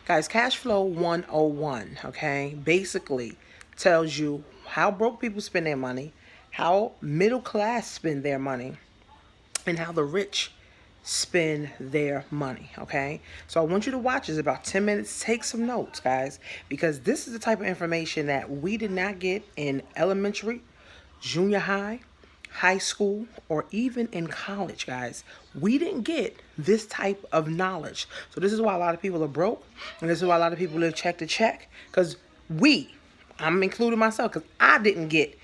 Guys, Cash Flow 101, okay, basically tells you how broke people spend their money, how middle class spend their money, and how the rich spend their money, okay? So I want you to watch this about 10 minutes. Take some notes, guys, because this is the type of information that we did not get in elementary, junior high, high school, or even in college, guys. We didn't get this type of knowledge. So this is why a lot of people are broke, and this is why a lot of people live check to check, because I'm including myself, because I didn't get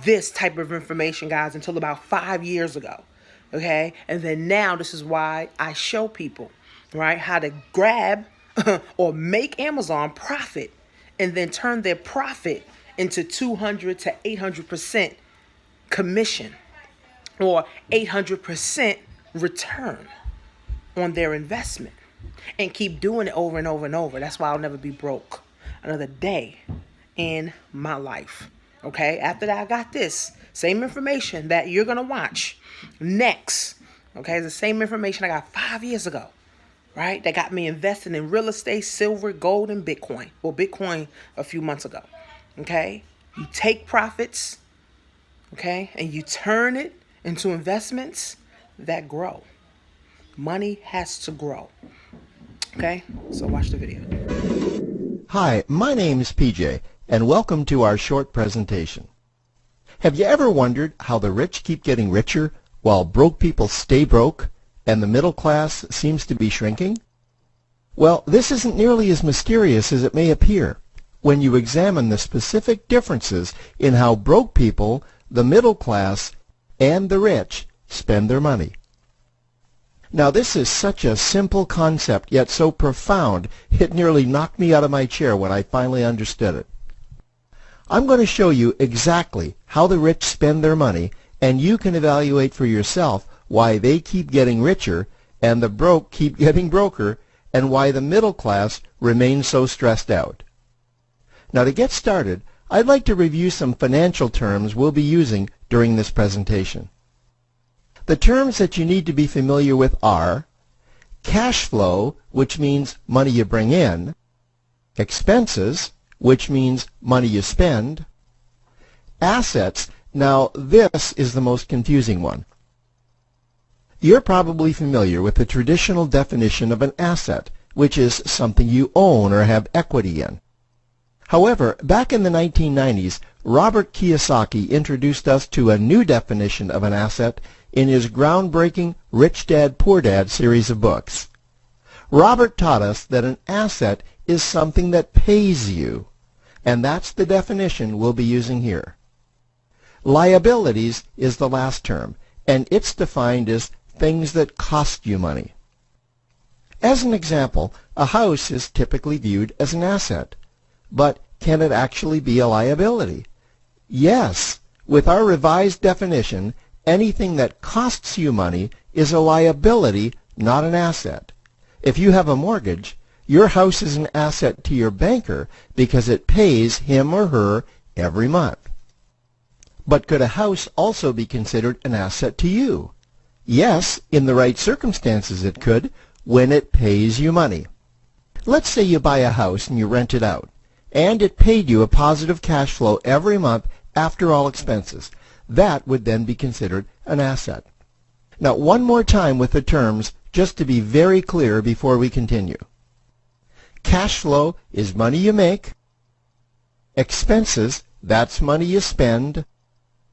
this type of information, guys, until about 5 years ago. Okay? And then now this is why I show people, right, how to grab or make Amazon profit and then turn their profit into 200 to 800% commission or 800% return on their investment and keep doing it over and over and over. That's why I'll never be broke another day in my life. Okay, after that, I got this same information that you're gonna watch next. Okay, it's the same information I got 5 years ago, right? That got me invested in real estate, silver, gold, and Bitcoin. Well, Bitcoin a few months ago. Okay, you take profits, okay, and you turn it into investments that grow. Money has to grow. Okay, so watch the video. Hi, my name's PJ, and welcome to our short presentation. Have you ever wondered how the rich keep getting richer while broke people stay broke and the middle class seems to be shrinking? Well, this isn't nearly as mysterious as it may appear when you examine the specific differences in how broke people, the middle class, and the rich spend their money. Now, this is such a simple concept, yet so profound, it nearly knocked me out of my chair when I finally understood it. I'm going to show you exactly how the rich spend their money, and you can evaluate for yourself why they keep getting richer and the broke keep getting broker, and why the middle class remains so stressed out. Now, to get started, I'd like to review some financial terms we'll be using during this presentation. The terms that you need to be familiar with are cash flow, which means money you bring in, expenses, which means money you spend, assets. Now, this is the most confusing one. You're probably familiar with the traditional definition of an asset, which is something you own or have equity in. However, back in the 1990s, Robert Kiyosaki introduced us to a new definition of an asset in his groundbreaking Rich Dad, Poor Dad series of books. Robert taught us that an asset is something that pays you, and that's the definition we'll be using here. Liabilities is the last term, and it's defined as things that cost you money. As an example, a house is typically viewed as an asset, but can it actually be a liability? Yes, with our revised definition, anything that costs you money is a liability, not an asset. If you have a mortgage, your house is an asset to your banker because it pays him or her every month. But could a house also be considered an asset to you? Yes, in the right circumstances it could, when it pays you money. Let's say you buy a house and you rent it out, and it paid you a positive cash flow every month after all expenses. That would then be considered an asset. Now, one more time with the terms, just to be very clear before we continue. Cash flow is money you make. Expenses, that's money you spend.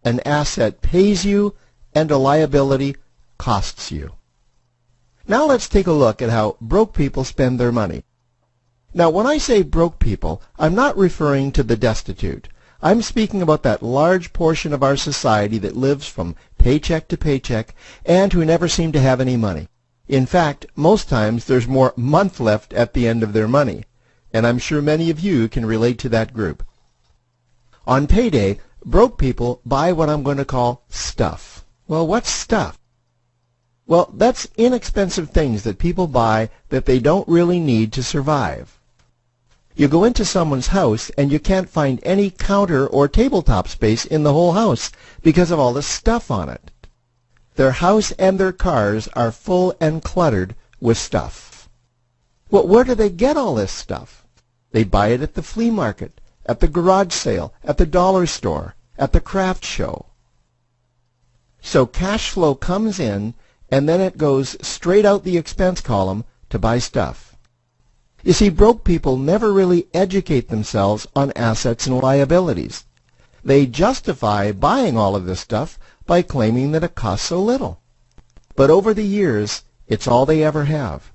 An asset pays you, and a liability costs you. Now let's take a look at how broke people spend their money. Now, when I say broke people, I'm not referring to the destitute. I'm speaking about that large portion of our society that lives from paycheck to paycheck and who never seem to have any money. In fact, most times there's more month left at the end of their money, and I'm sure many of you can relate to that group. On payday, broke people buy what I'm going to call stuff. Well, what's stuff? Well, that's inexpensive things that people buy that they don't really need to survive. You go into someone's house and you can't find any counter or tabletop space in the whole house because of all the stuff on it. Their house and their cars are full and cluttered with stuff. Well, where do they get all this stuff? They buy it at the flea market, at the garage sale, at the dollar store, at the craft show. So cash flow comes in, and then it goes straight out the expense column to buy stuff. You see, broke people never really educate themselves on assets and liabilities. They justify buying all of this stuff by claiming that it costs so little. But over the years, it's all they ever have.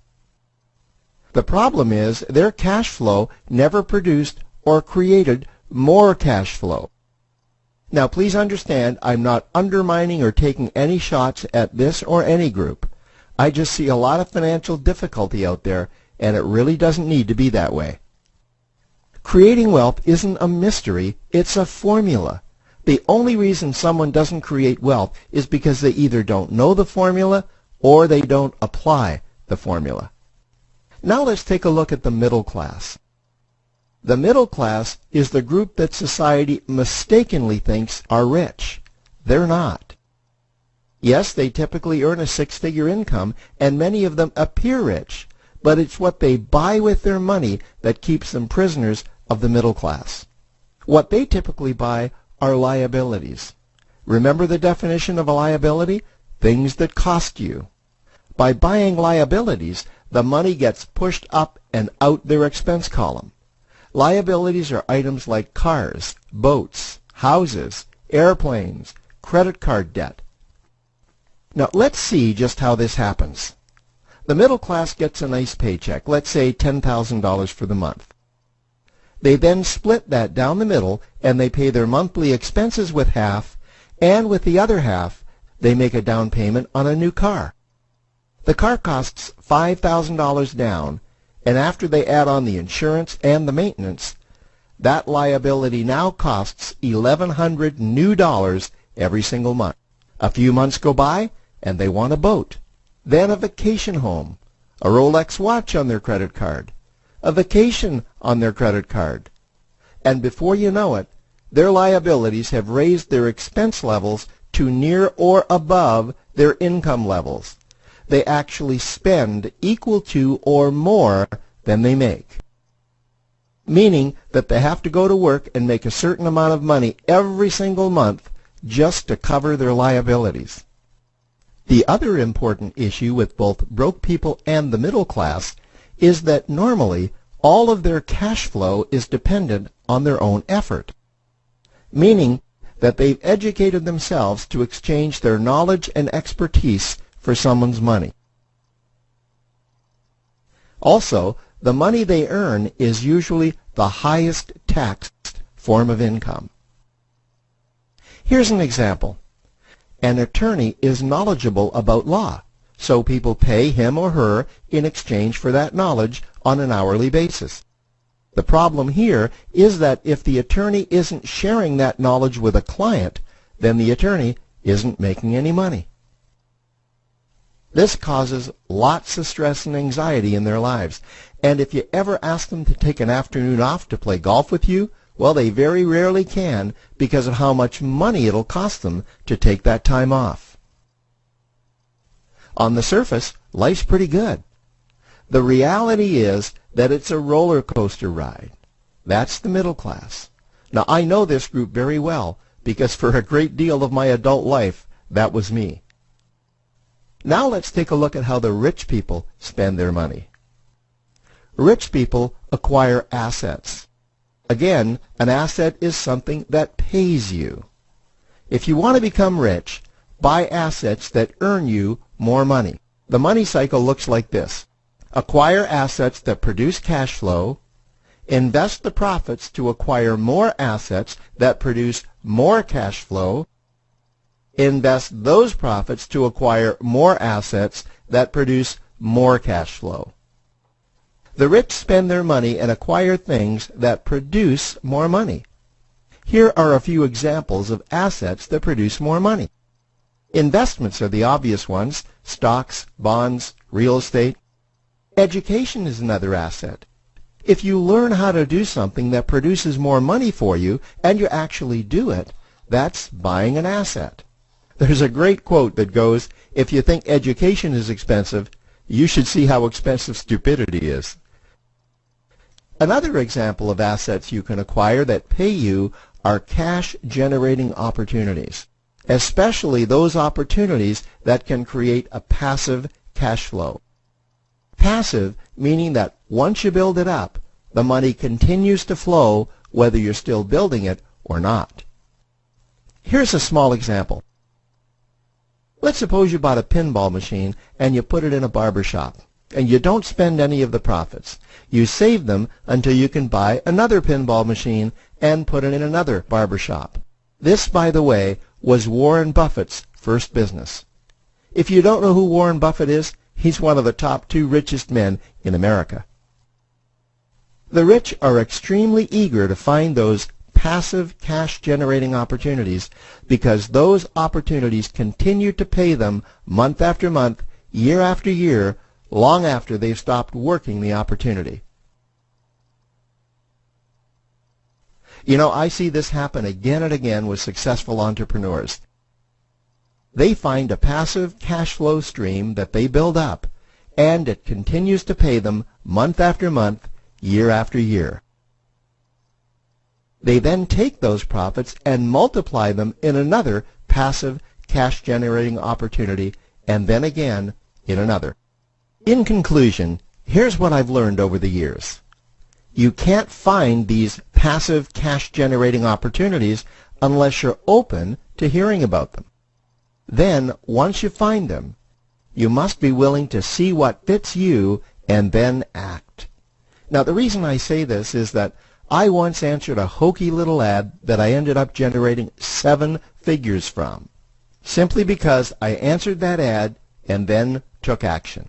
The problem is their cash flow never produced or created more cash flow. Now please understand, I'm not undermining or taking any shots at this or any group. I just see a lot of financial difficulty out there, and it really doesn't need to be that way. Creating wealth isn't a mystery, it's a formula. The only reason someone doesn't create wealth is because they either don't know the formula or they don't apply the formula. Now let's take a look at the middle class. The middle class is the group that society mistakenly thinks are rich. They're not. Yes, they typically earn a six-figure income, and many of them appear rich, but it's what they buy with their money that keeps them prisoners of the middle class. What they typically buy are liabilities. Remember the definition of a liability? Things that cost you. By buying liabilities, the money gets pushed up and out their expense column. Liabilities are items like cars, boats, houses, airplanes, credit card debt. Now let's see just how this happens. The middle class gets a nice paycheck, let's say $10,000 for the month. They then split that down the middle and they pay their monthly expenses with half, and with the other half they make a down payment on a new car. The car costs $5,000 down, and after they add on the insurance and the maintenance, that liability now costs $1,100 new dollars every single month. A few months go by and they want a boat, then a vacation home, a Rolex watch on their credit card, a vacation on their credit card. And before you know it, their liabilities have raised their expense levels to near or above their income levels. They actually spend equal to or more than they make. Meaning that they have to go to work and make a certain amount of money every single month just to cover their liabilities. The other important issue with both broke people and the middle class is that normally all of their cash flow is dependent on their own effort. Meaning that they've educated themselves to exchange their knowledge and expertise for someone's money. Also, the money they earn is usually the highest taxed form of income. Here's an example. An attorney is knowledgeable about law, so people pay him or her in exchange for that knowledge on an hourly basis. The problem here is that if the attorney isn't sharing that knowledge with a client, then the attorney isn't making any money. This causes lots of stress and anxiety in their lives. And if you ever ask them to take an afternoon off to play golf with you, well, they very rarely can because of how much money it'll cost them to take that time off. On the surface, life's pretty good. The reality is that it's a roller coaster ride. That's the middle class. Now, I know this group very well because for a great deal of my adult life, that was me. Now let's take a look at how the rich people spend their money. Rich people acquire assets. Again, an asset is something that pays you. If you want to become rich, buy assets that earn you more money. The money cycle looks like this. Acquire assets that produce cash flow, invest the profits to acquire more assets that produce more cash flow, invest those profits to acquire more assets that produce more cash flow. The rich spend their money and acquire things that produce more money. Here are a few examples of assets that produce more money. Investments are the obvious ones: stocks, bonds, real estate. Education is another asset. If you learn how to do something that produces more money for you and you actually do it, that's buying an asset. There's a great quote that goes, "If you think education is expensive, you should see how expensive stupidity is." Another example of assets you can acquire that pay you are cash-generating opportunities, especially those opportunities that can create a passive cash flow. Passive meaning that once you build it up, the money continues to flow whether you're still building it or not. Here's a small example. Let's suppose you bought a pinball machine and you put it in a barber shop, and you don't spend any of the profits. You save them until you can buy another pinball machine and put it in another barber shop. This, by the way, was Warren Buffett's first business. If you don't know who Warren Buffett is, he's one of the top 2 richest men in America. The rich are extremely eager to find those passive cash-generating opportunities because those opportunities continue to pay them month after month, year after year, long after they've stopped working the opportunity. You know, I see this happen again and again with successful entrepreneurs. They find a passive cash flow stream that they build up, and it continues to pay them month after month, year after year. They then take those profits and multiply them in another passive cash-generating opportunity, and then again in another. In conclusion, here's what I've learned over the years. You can't find these passive cash-generating opportunities unless you're open to hearing about them. Then, once you find them, you must be willing to see what fits you and then act. Now, the reason I say this is that I once answered a hokey little ad that I ended up generating 7 figures from, simply because I answered that ad and then took action.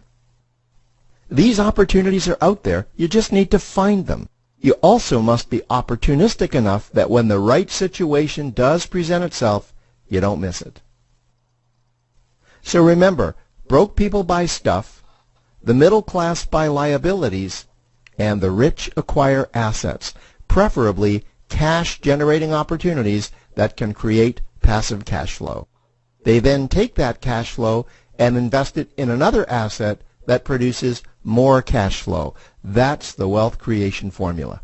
These opportunities are out there. You just need to find them. You also must be opportunistic enough that when the right situation does present itself, you don't miss it. So remember, broke people buy stuff, the middle class buy liabilities, and the rich acquire assets, preferably cash-generating opportunities that can create passive cash flow. They then take that cash flow and invest it in another asset that produces more cash flow. That's the wealth creation formula.